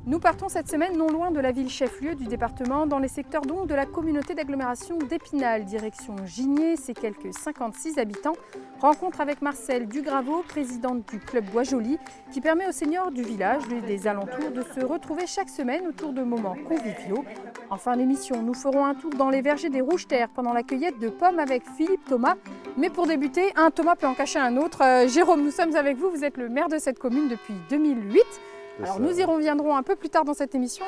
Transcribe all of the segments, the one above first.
Nous partons cette semaine non loin de la ville chef-lieu du département, dans les secteurs donc de la communauté d'agglomération d'Épinal, direction Gigné, ses quelques 56 habitants. Rencontre avec Marcelle Dugraveau, présidente du club Bois Joli, qui permet aux seniors du village et des alentours de se retrouver chaque semaine autour de moments conviviaux. En fin d'émission, nous ferons un tour dans les vergers des Rouges-Terres pendant la cueillette de pommes avec Philippe Thomas. Mais pour débuter, un Thomas peut en cacher un autre. Jérôme, nous sommes avec vous, vous êtes le maire de cette commune depuis 2008. Alors nous y reviendrons un peu plus tard dans cette émission,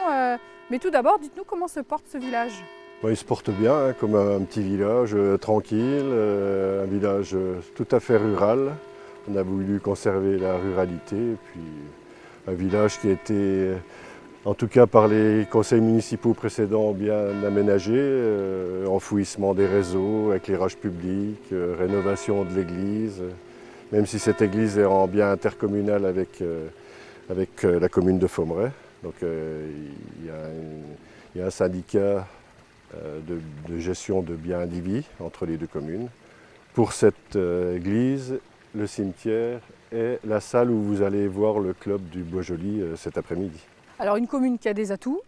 mais tout d'abord, dites-nous comment se porte ce village. Il se porte bien, hein, comme un petit village tranquille, un village tout à fait rural. On a voulu conserver la ruralité, et puis un village qui a été, en tout cas par les conseils municipaux précédents, bien aménagé, enfouissement des réseaux, éclairage public, rénovation de l'église, même si cette église est en bien intercommunal avec la commune de Fommeray. Donc il y a un syndicat de gestion de biens indivis entre les deux communes. Pour cette église, le cimetière et la salle où vous allez voir le club du Bois Joli cet après-midi. Alors une commune qui a des atouts,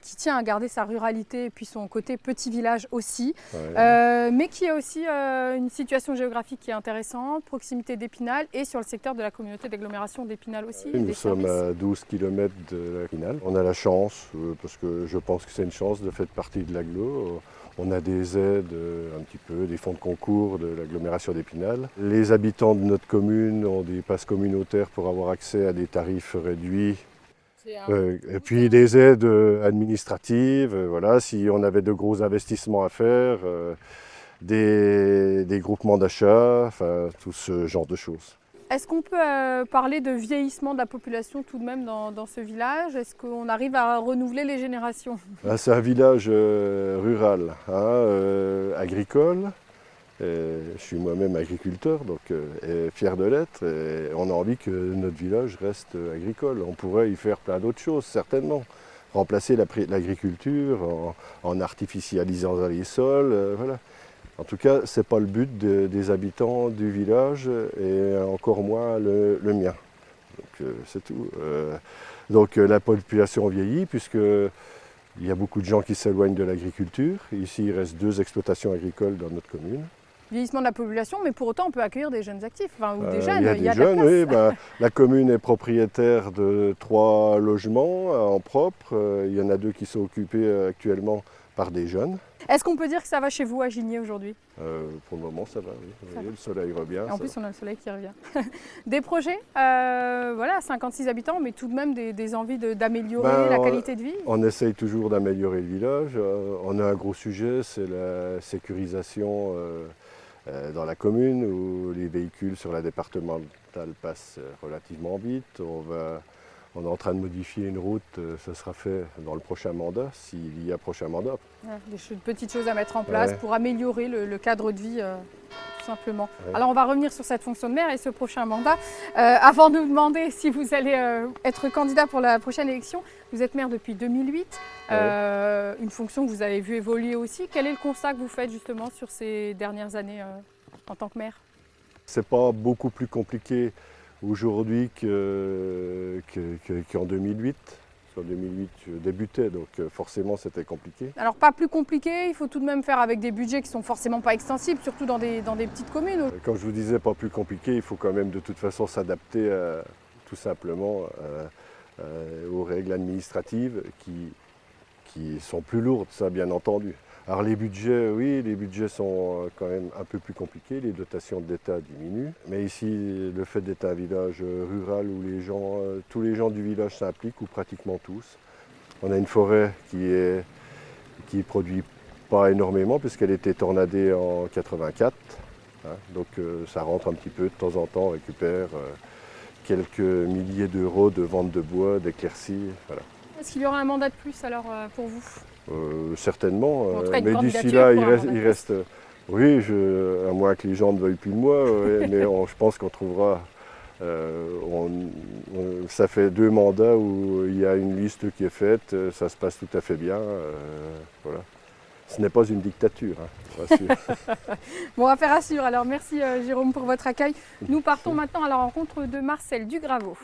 qui tient à garder sa ruralité et puis son côté petit village aussi, mais qui a aussi une situation géographique qui est intéressante, proximité d'Épinal et sur le secteur de la communauté d'agglomération d'Épinal aussi. Nous sommes à 12 km de l'Épinal. On a la chance, parce que je pense que c'est une chance de faire partie de l'agglo. On a des aides, un petit peu, des fonds de concours de l'agglomération d'Épinal. Les habitants de notre commune ont des passes communautaires pour avoir accès à des tarifs réduits. Et puis des aides administratives, voilà, si on avait de gros investissements à faire, des groupements d'achat, enfin tout ce genre de choses. Est-ce qu'on peut parler de vieillissement de la population tout de même dans ce village? Est-ce qu'on arrive à renouveler les générations? C'est un village rural, agricole. Je suis moi-même agriculteur, donc fier de l'être. On a envie que notre village reste agricole. On pourrait y faire plein d'autres choses, certainement. Remplacer l'agriculture en artificialisant les sols. Voilà. En tout cas, ce n'est pas le but des habitants du village et encore moins le mien. C'est tout. Donc la population vieillit puisqu'il y a beaucoup de gens qui s'éloignent de l'agriculture. Ici, il reste 2 exploitations agricoles dans notre commune. Vieillissement de la population, mais pour autant on peut accueillir des jeunes actifs, ou des jeunes, il y a des jeunes, oui. La commune est propriétaire de 3 logements en propre. Il y en a 2 qui sont occupés actuellement par des jeunes. Est-ce qu'on peut dire que ça va chez vous à Gigné aujourd'hui? Pour le moment ça va, oui. Le soleil revient. Et en plus on a le soleil qui revient. Des projets, voilà, 56 habitants, mais tout de même des envies d'améliorer la qualité de vie? On essaye toujours d'améliorer le village. On a un gros sujet, c'est la sécurisation dans la commune où les véhicules sur la départementale passent relativement vite. On est en train de modifier une route, ça sera fait dans le prochain mandat, s'il y a prochain mandat. Des petites choses à mettre en place pour améliorer le cadre de vie, tout simplement. Ouais. Alors on va revenir sur cette fonction de maire et ce prochain mandat. Avant de vous demander si vous allez être candidat pour la prochaine élection, vous êtes maire depuis 2008, une fonction que vous avez vu évoluer aussi. Quel est le constat que vous faites justement sur ces dernières années en tant que maire? C'est pas beaucoup plus compliqué aujourd'hui qu'en 2008. En 2008, je débutais, donc forcément c'était compliqué. Alors pas plus compliqué, il faut tout de même faire avec des budgets qui sont forcément pas extensibles, surtout dans des petites communes. Comme je vous disais, pas plus compliqué, il faut quand même de toute façon s'adapter tout simplement aux règles administratives qui sont plus lourdes, ça bien entendu. Alors les budgets, oui, les budgets sont quand même un peu plus compliqués, les dotations de l'État diminuent. Mais ici, le fait d'être un village rural où tous les gens du village s'impliquent, ou pratiquement tous. On a une forêt qui produit pas énormément puisqu'elle était tornadée en 84. Donc ça rentre un petit peu de temps en temps, on récupère quelques milliers d'euros de vente de bois, d'éclaircies. Voilà. Est-ce qu'il y aura un mandat de plus alors pour vous? Certainement, en tout cas, mais d'ici là, il reste oui, à moins que les gens ne veuillent plus de moi, mais je pense qu'on trouvera, ça fait 2 mandats où il y a une liste qui est faite, ça se passe tout à fait bien, voilà. Ce n'est pas une dictature, rassure. Bon, affaire à suivre. Alors merci Jérôme pour votre accueil. Nous partons maintenant à la rencontre de Marcelle Dugraveau.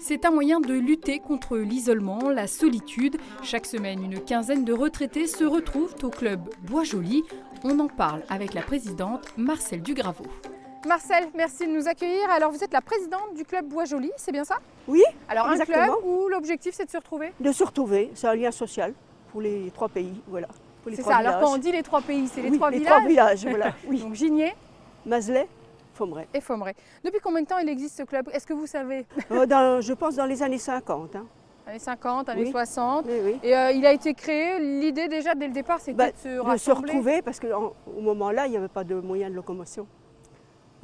C'est un moyen de lutter contre l'isolement, la solitude. Chaque semaine, une quinzaine de retraités se retrouvent au club Bois-Joli. On en parle avec la présidente Marcelle Dugraveau. Marcelle, merci de nous accueillir. Alors vous êtes la présidente du club Bois-Joli, c'est bien ça? Oui, alors exactement. Un club où l'objectif c'est de se retrouver? De se retrouver, c'est un lien social pour les 3 pays, voilà. C'est ça, alors quand on dit les 3 pays, c'est les 3 villages? Les 3 villages, voilà. Oui. Donc Gigné, Mazlet, Fomeret. Et Fomeret. Depuis combien de temps il existe ce club? Est-ce que vous savez? Je pense dans les années 50. Hein. Années 50, années 60. Oui. Et il a été créé, l'idée déjà dès le départ c'était de se rassembler. De se retrouver, parce qu'au moment-là, il n'y avait pas de moyens de locomotion.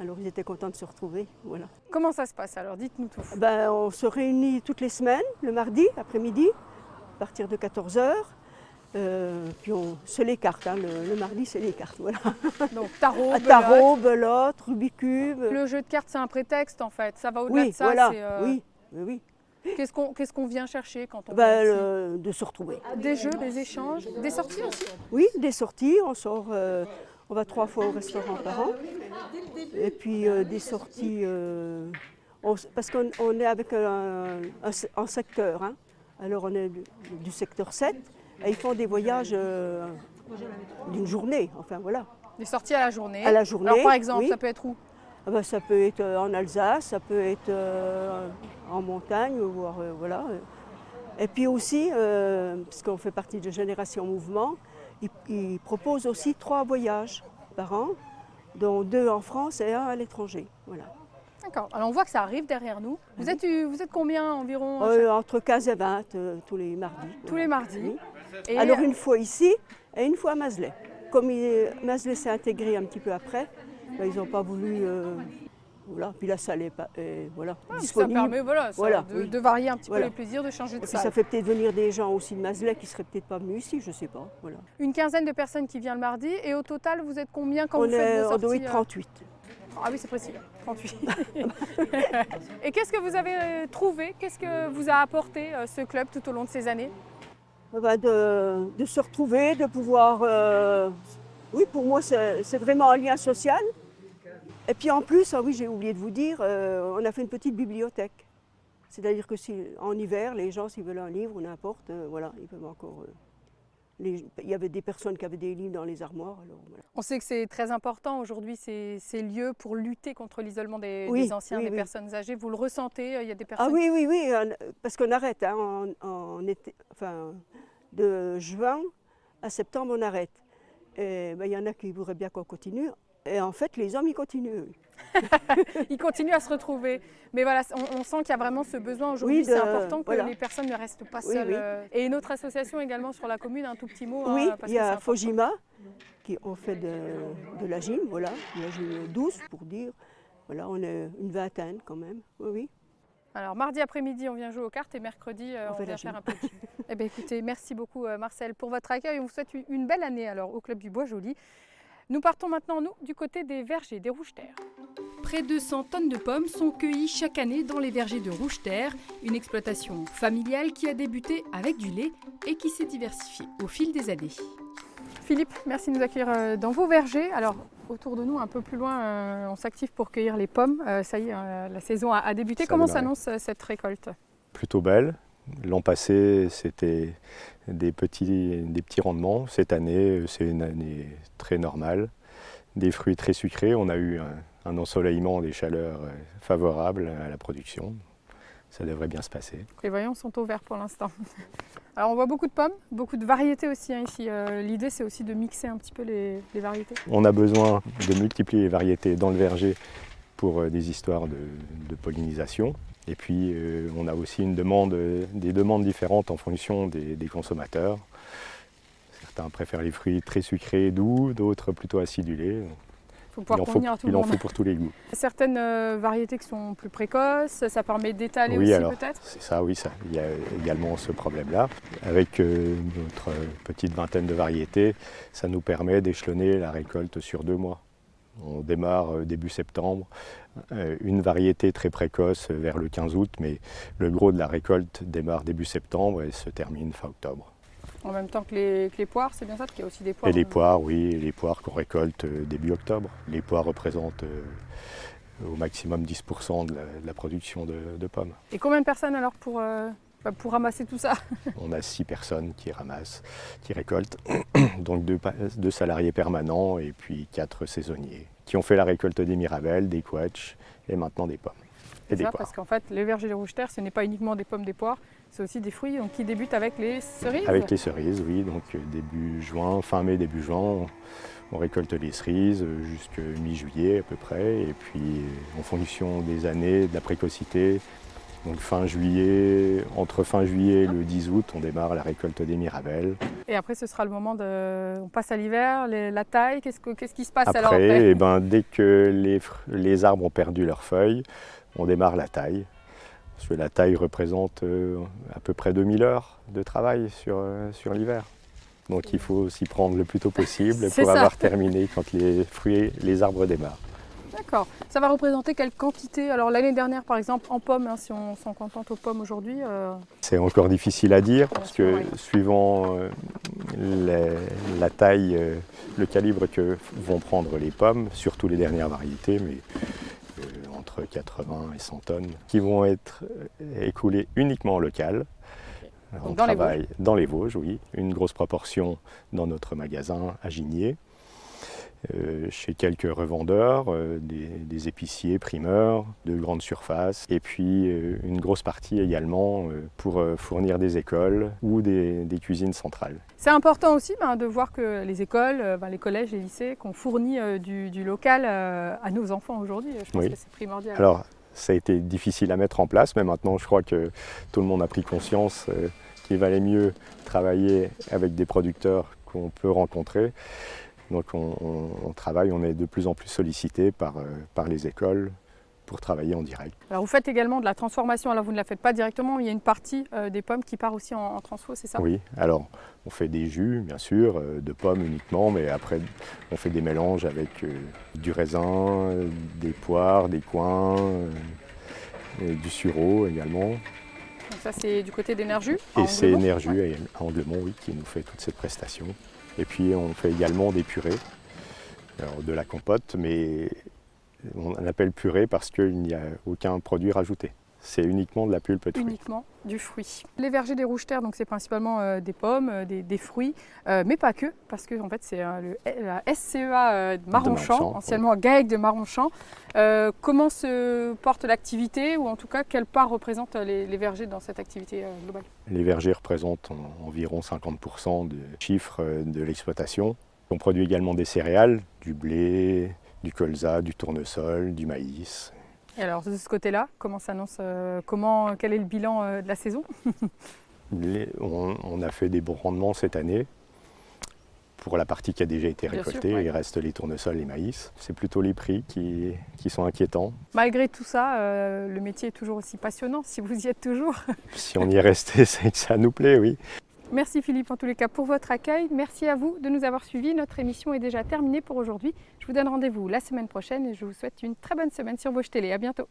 Alors ils étaient contents de se retrouver, voilà. Comment ça se passe alors? Dites-nous tout. On se réunit toutes les semaines, le mardi après-midi, à partir de 14h. Puis on se les cartes, hein. Le mardi c'est les cartes, voilà. Donc tarot, belote, Rubik's Cube. Le jeu de cartes c'est un prétexte en fait, ça va au-delà de ça. Voilà. Oui. Qu'est-ce qu'on vient chercher quand on vient ici? De se retrouver. Des jeux, des échanges, des sorties aussi? Oui, des sorties, on sort, on va 3 fois au restaurant par an. Et puis des sorties, parce qu'on est avec un secteur, hein. Alors on est du secteur 7. Et ils font des voyages d'une journée, enfin voilà. Des sorties à la journée. À la journée. Alors par exemple, ça peut être où? Ça peut être en Alsace, ça peut être en montagne, voire voilà. Et puis aussi, parce qu'on fait partie de Génération Mouvement, ils proposent aussi 3 voyages par an, dont 2 en France et 1 à l'étranger. Voilà. D'accord. Alors on voit que ça arrive derrière nous. Vous êtes combien environ? Entre 15 et 20 tous les mardis. Tous les mardis. Oui. Et alors une fois ici et une fois à Mazlet. Comme Mazlet s'est intégré un petit peu après, ils n'ont pas voulu. Voilà. Puis la salle est disponible. Ça permet de varier un petit peu les plaisirs, de changer de et salle. Puis ça fait peut-être venir des gens aussi de Mazlet qui ne seraient peut-être pas venus ici, je ne sais pas. Voilà. Une quinzaine de personnes qui viennent le mardi et au total vous êtes combien quand vous faites vos sorties? On doit être 38. Ah oui, c'est précis, 38. Et qu'est-ce que vous avez trouvé? Qu'est-ce que vous a apporté ce club tout au long de ces années? De se retrouver, de pouvoir... oui, pour moi, c'est vraiment un lien social. Et puis en plus, j'ai oublié de vous dire, on a fait une petite bibliothèque. C'est-à-dire que en hiver, les gens, s'ils veulent un livre ou n'importe, voilà, ils peuvent encore... Il y avait des personnes qui avaient des livres dans les armoires. Alors, voilà. On sait que c'est très important aujourd'hui ces lieux pour lutter contre l'isolement des anciens, des personnes âgées. Vous le ressentez? Il y a des personnes... Ah oui, parce qu'on arrête. Hein, de juin à septembre, on arrête. Et il y en a qui voudraient bien qu'on continue. Et en fait, les hommes, ils continuent. Ils continuent à se retrouver. Mais voilà, on sent qu'il y a vraiment ce besoin aujourd'hui. C'est important que les personnes ne restent pas seules. Et une autre association également sur la commune, un tout petit mot. Oui, parce il y a Fojima, qui ont fait de la gym, voilà, de la gym douce pour dire. Voilà, on est une vingtaine quand même. Oui. Alors mardi après-midi, on vient jouer aux cartes et mercredi, on vient faire un peu de gym. Eh bien écoutez, merci beaucoup Marcelle pour votre accueil. On vous souhaite une belle année alors au Club du Bois-Joli. Nous partons maintenant, nous, du côté des vergers des Rouge-Terre. Près de 100 tonnes de pommes sont cueillies chaque année dans les vergers de Rouge-Terre, une exploitation familiale qui a débuté avec du lait et qui s'est diversifiée au fil des années. Philippe, merci de nous accueillir dans vos vergers. Alors, autour de nous, un peu plus loin, on s'active pour cueillir les pommes. Ça y est, la saison a débuté. Comment s'annonce cette récolte? Plutôt belle. L'an passé, c'était des petits rendements. Cette année, c'est une année très normale. Des fruits très sucrés. On a eu un ensoleillement, des chaleurs favorables à la production. Ça devrait bien se passer. Les voyants sont au vert pour l'instant. Alors on voit beaucoup de pommes, beaucoup de variétés aussi ici. L'idée c'est aussi de mixer un petit peu les variétés. On a besoin de multiplier les variétés dans le verger pour des histoires de pollinisation. Et puis on a aussi des demandes différentes en fonction des consommateurs. Certains préfèrent les fruits très sucrés, doux, d'autres plutôt acidulés. Il en faut pour tous les goûts. Certaines variétés qui sont plus précoces, ça permet d'étaler peut-être? C'est ça, oui, il y a également ce problème-là. Avec notre petite vingtaine de variétés, ça nous permet d'échelonner la récolte sur 2 mois. On démarre début septembre, une variété très précoce vers le 15 août, mais le gros de la récolte démarre début septembre et se termine fin octobre. En même temps que les poires, c'est bien ça? Parce qu'il y a aussi des poires. Et les poires, oui, les poires qu'on récolte début octobre. Les poires représentent au maximum 10% de la production de pommes. Et combien de personnes alors pour ramasser tout ça? On a 6 personnes qui ramassent, qui récoltent, donc 2 salariés permanents et puis 4 saisonniers qui ont fait la récolte des mirabelles, des quetchs et maintenant des pommes et des poires. Parce qu'en fait, les vergers des Rouge-Terre, ce n'est pas uniquement des pommes, des poires, c'est aussi des fruits donc, qui débutent avec les cerises. Avec les cerises, oui, donc début juin, fin mai, début juin, on récolte les cerises jusqu'à mi-juillet à peu près, et puis en fonction des années, de la précocité, donc entre fin juillet et le 10 août, on démarre la récolte des mirabelles. Et après, ce sera le moment on passe à l'hiver, la taille, qu'est-ce qui se passe alors après? après Dès que les arbres ont perdu leurs feuilles, on démarre la taille. Parce que la taille représente à peu près 2000 heures de travail sur l'hiver. Donc il faut s'y prendre le plus tôt possible pour avoir terminé quand les arbres démarrent. D'accord. Ça va représenter quelle quantité? Alors l'année dernière par exemple en pommes, hein, si on s'en contente aux pommes aujourd'hui. C'est encore difficile à dire parce que suivant la taille, le calibre que vont prendre les pommes, surtout les dernières variétés, mais entre 80 et 100 tonnes, qui vont être écoulées uniquement en local. On travaille dans les Vosges, oui, une grosse proportion dans notre magasin à Gigné, chez quelques revendeurs, des épiciers, primeurs, de grandes surfaces, et puis une grosse partie également pour fournir des écoles ou des cuisines centrales. C'est important aussi de voir que les écoles, les collèges, les lycées, qu'on fournit du local à nos enfants aujourd'hui. Je pense que c'est primordial. Alors, ça a été difficile à mettre en place, mais maintenant je crois que tout le monde a pris conscience qu'il valait mieux travailler avec des producteurs qu'on peut rencontrer. Donc on travaille, on est de plus en plus sollicité par les écoles pour travailler en direct. Alors vous faites également de la transformation, alors vous ne la faites pas directement, mais il y a une partie des pommes qui part aussi en transfo, c'est ça? Oui, alors on fait des jus bien sûr, de pommes uniquement, mais après on fait des mélanges avec du raisin, des poires, des coings, et du sureau également. Donc ça c'est du côté d'Énergie? Et c'est Énergie à Anglemont, oui, qui nous fait toute cette prestation. Et puis on fait également des purées, alors de la compote, mais on appelle purée parce qu'il n'y a aucun produit rajouté. C'est uniquement de la pulpe de fruits. Uniquement du fruit. Les vergers des Rouge-Terre, donc c'est principalement des pommes, des fruits, mais pas que, parce que en fait c'est la SCEA de Marronchamp, anciennement GAEC de Marronchamp. Comment se porte l'activité, ou en tout cas quelle part représentent les vergers dans cette activité globale? Les vergers représentent environ 50% du chiffre de l'exploitation. On produit également des céréales, du blé, du colza, du tournesol, du maïs. Et alors de ce côté-là, comment s'annonce, quel est le bilan de la saison? On a fait des bons rendements cette année. Pour la partie qui a déjà été récoltée, il reste les tournesols et les maïs. C'est plutôt les prix qui sont inquiétants. Malgré tout ça, le métier est toujours aussi passionnant, si vous y êtes toujours. Si on y est resté, c'est que ça nous plaît, oui. Merci Philippe en tous les cas pour votre accueil. Merci à vous de nous avoir suivis. Notre émission est déjà terminée pour aujourd'hui. Je vous donne rendez-vous la semaine prochaine et je vous souhaite une très bonne semaine sur Vosges Télé. À bientôt.